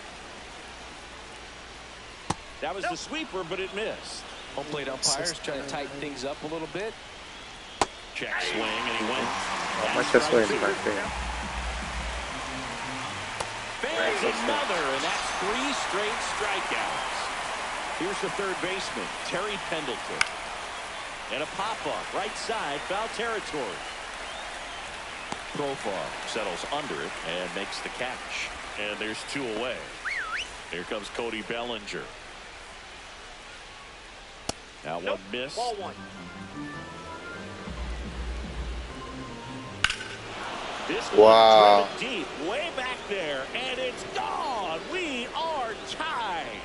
That was the sweeper, but it missed. Home plate umpires trying to tighten things up a little bit. Check swing, and he went. Much this way, Fails another, and that's 3 straight strikeouts. Here's the third baseman, Terry Pendleton. And a pop-up, right side, foul territory. Profar settles under it and makes the catch. And there's 2 away. Here comes Cody Bellinger. Now one miss. Ball 1. This Wow. one deep, way back there, and it's gone. We are tied.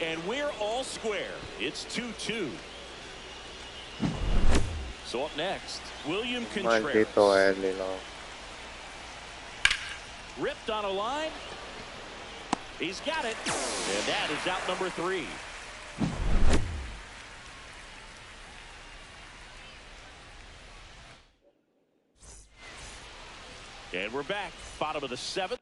And we're all square. It's 2-2. So up next, William Contreras. Maldito Eddie, no. Ripped on a line. He's got it. And that is out number 3. And we're back. Bottom of the 7th.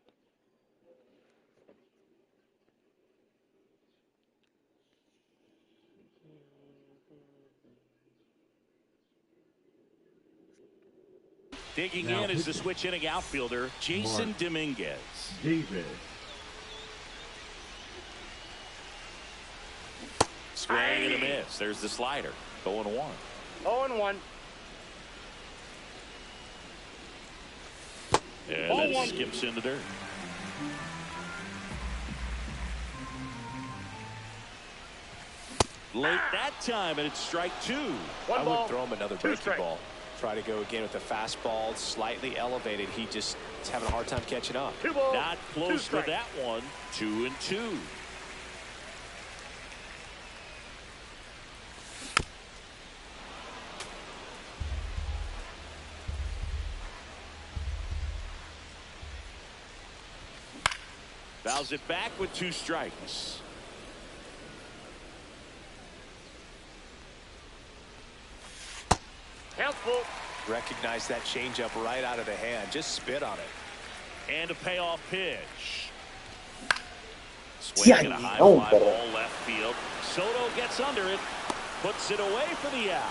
Digging in is the switch inning outfielder, Jason Dominguez. David. Swing and a miss. There's the slider. 0-1. 0-1. And then it skips into dirt. Late that time, and it's strike 2. I would throw him another breaking ball. Try to go again with the fastball, slightly elevated. He just is having a hard time catching up. Not close to that one. 2-2. Fouls it back with 2 strikes. Count full. Recognize that changeup right out of the hand. Just spit on it. And a payoff pitch. Swinging a high fly ball left field. Soto gets under it, puts it away for the out.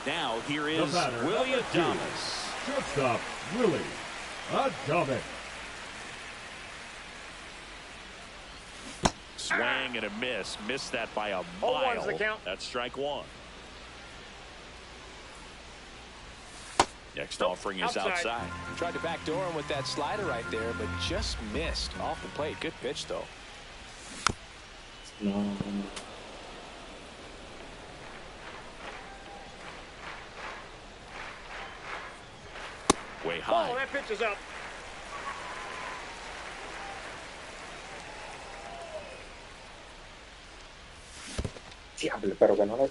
Now here is Willie Adames. Shortstop, Willie Adames. Swing and a miss. Missed that by a mile. That's strike one. Next offering is outside. Tried to backdoor him with that slider right there, but just missed off the plate. Good pitch, though. No. Way high. Oh, that pitch is up. Diablo, pero que no le...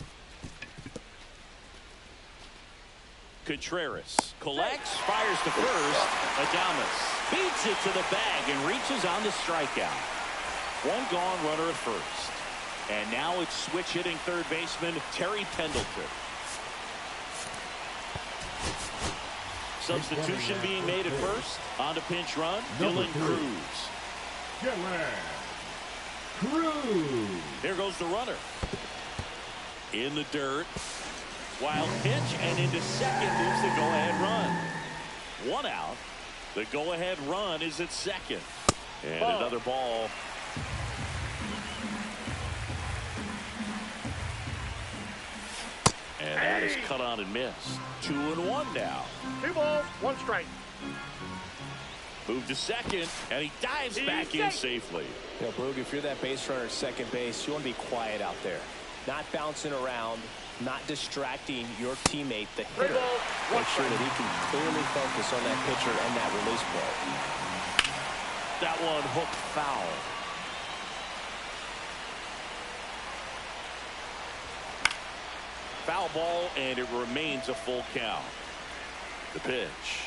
Contreras collects, fires to first. Adames beats it to the bag and reaches on the strikeout. One gone runner at first. And now it's switch hitting third baseman Terry Pendleton. Substitution being made at first. On to pinch run, Dylan Cruz. Dylan Cruz. There goes the runner. In the dirt. Wild pitch and into second moves the go-ahead run. One out. The go-ahead run is at second. And another ball. And that is cut on and missed. 2-1 now. 2 balls, 1 strike. Move to second, and he dives back in safely. You know, Brug, if you're that base runner at second base, you want to be quiet out there. Not bouncing around, not distracting your teammate, the hitter. Make sure that he can clearly focus on that pitcher and that release ball. That one hooked foul. Foul ball, and it remains a full count. The pitch.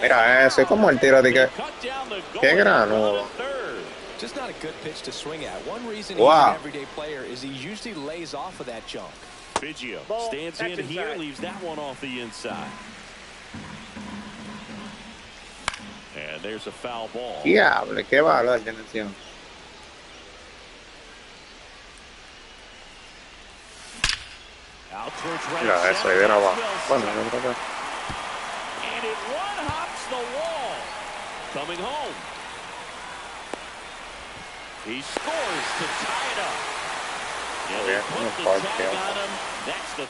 Mira, ese es como el tiro de que... Qué grano. Just not a good pitch to swing at. One reason he's an everyday player is he usually lays off of that junk. Biggio stands in here, leaves that one off the inside. And there's a foul ball. Diablo, qué valor de atención. Out towards right. Mira, eso ahí viene abajo. Bueno, no creo que... And it one hops the wall. Coming home. He scores to tie it up. And they put the tag on him. That's the...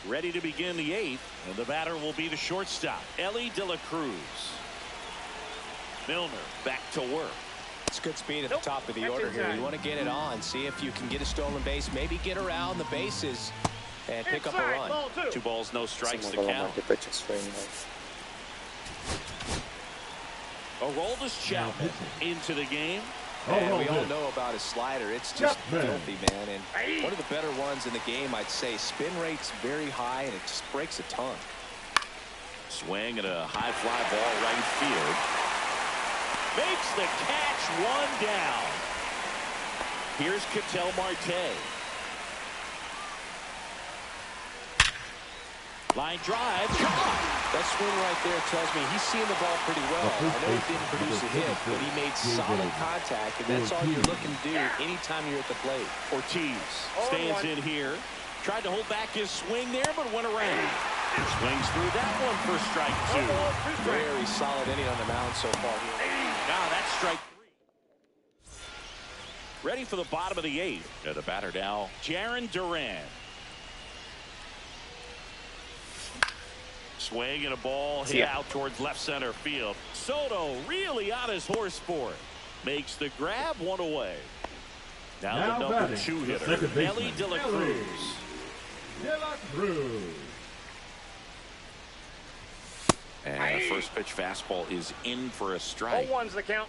Ready to begin the 8th, and the batter will be the shortstop, Ellie De La Cruz. Milner back to work. It's good speed at the top of the order here. You want to get it on, see if you can get a stolen base, maybe get around the bases and pick up a run. 2 balls, no strikes to count. Aroldis Chapman into the game. And we all know about his slider. It's just filthy, man. And one of the better ones in the game, I'd say. Spin rate's very high, and it just breaks a ton. Swing and a high fly ball right field. Makes the catch, 1 down. Here's Ketel Marte. Line drive. That swing right there tells me he's seeing the ball pretty well. I know he didn't produce a hit, but he made solid contact, and that's all you're looking to do anytime you're at the plate. Ortiz stands in here. Tried to hold back his swing there, but went around. And swings through that one for strike 2. Very solid inning on the mound so far here. Now that's strike 3. Ready for the bottom of the 8th. And the batter now, Jarren Duran. Swing and a ball hit out towards left center field. Soto really on his horse for it. Makes the grab, 1 away. Now the number 2 hitter, Ellie De La Cruz. De La Cruz. And the first pitch fastball is in for a strike. 0-1's the count.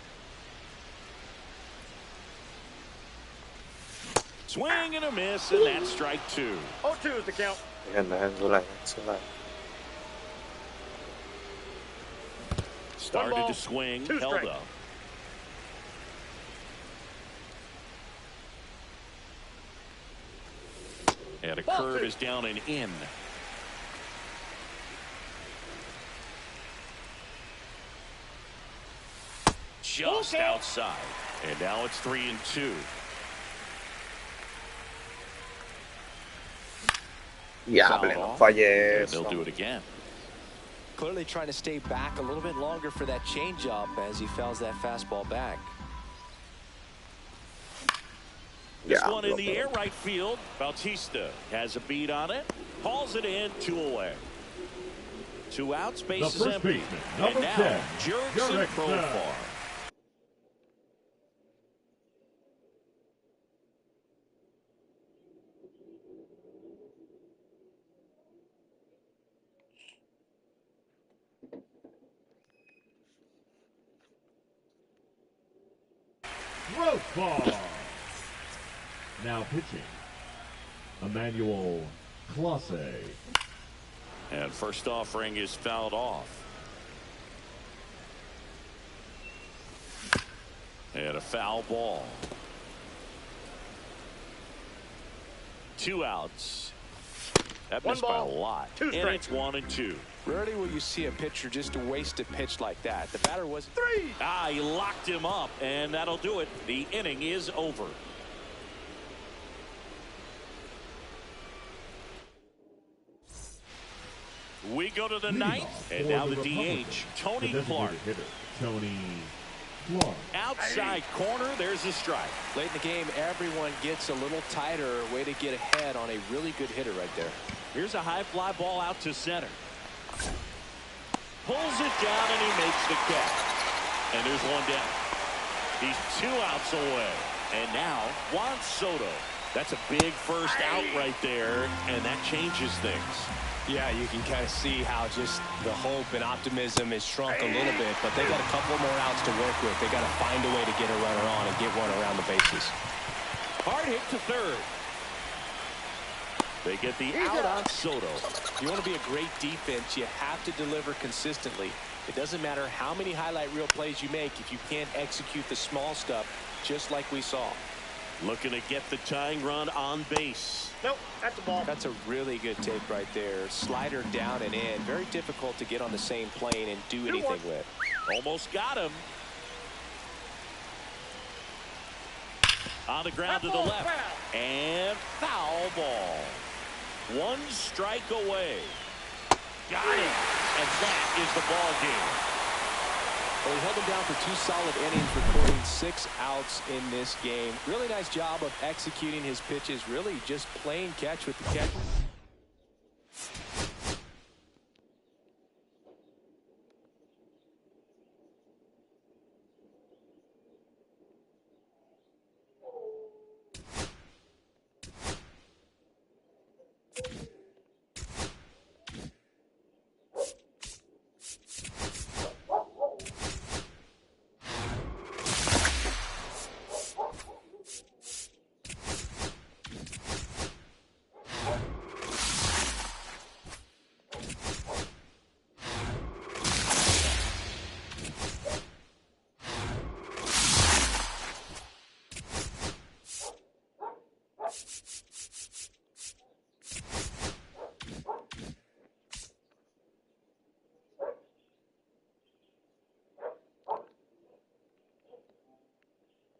Swing and a miss, and that's strike 2. 0-2 is the count. Started to swing, held up. And a curve is down and in. Just outside. And now it's 3-2. Diable, no falle And they'll do eso. it again. Clearly trying to stay back a little bit longer for that changeup as he fouls that fastball back. This one in Diablo, the air right field. Bautista has a beat on it. Hauls it in, 2 away. 2 outs, base is empty. And now, Jurickson Profar. Profar. Now pitching, Emmanuel Clase. And first offering is fouled off. And a foul ball. 2 outs. That missed by a lot. And it's 1-2. Rarely will you see a pitcher just waste a pitch like that. The batter was 3. He locked him up, and that'll do it. The inning is over. We go to the 9th, and now the DH, Tony Clark. Tony Clark. Outside corner, there's a strike. late in the game. Everyone gets a little tighter. Way to get ahead on a really good hitter right there. Here's a high fly ball out to center. Pulls it down, and he makes the catch. And there's 1 down. He's 2 outs away. And now, Juan Soto. That's a big first out right there, and that changes things. Yeah, you can kind of see how just the hope and optimism is shrunk a little bit, but they got a couple more outs to work with. They got to find a way to get a runner on and get one around the bases. Hard hit to third. They get the out on Soto. You want to be a great defense, you have to deliver consistently. It doesn't matter how many highlight reel plays you make if you can't execute the small stuff, just like we saw. Looking to get the tying run on base. Nope, that's a ball. That's a really good take right there. Slider down and in. Very difficult to get on the same plane and do anything with. Almost got him. On the ground to the left. And foul ball. 1 strike away. Got him. And that is the ball game. Well, he held him down for 2 solid innings, recording 6 outs in this game. Really nice job of executing his pitches, really just playing catch with the catch.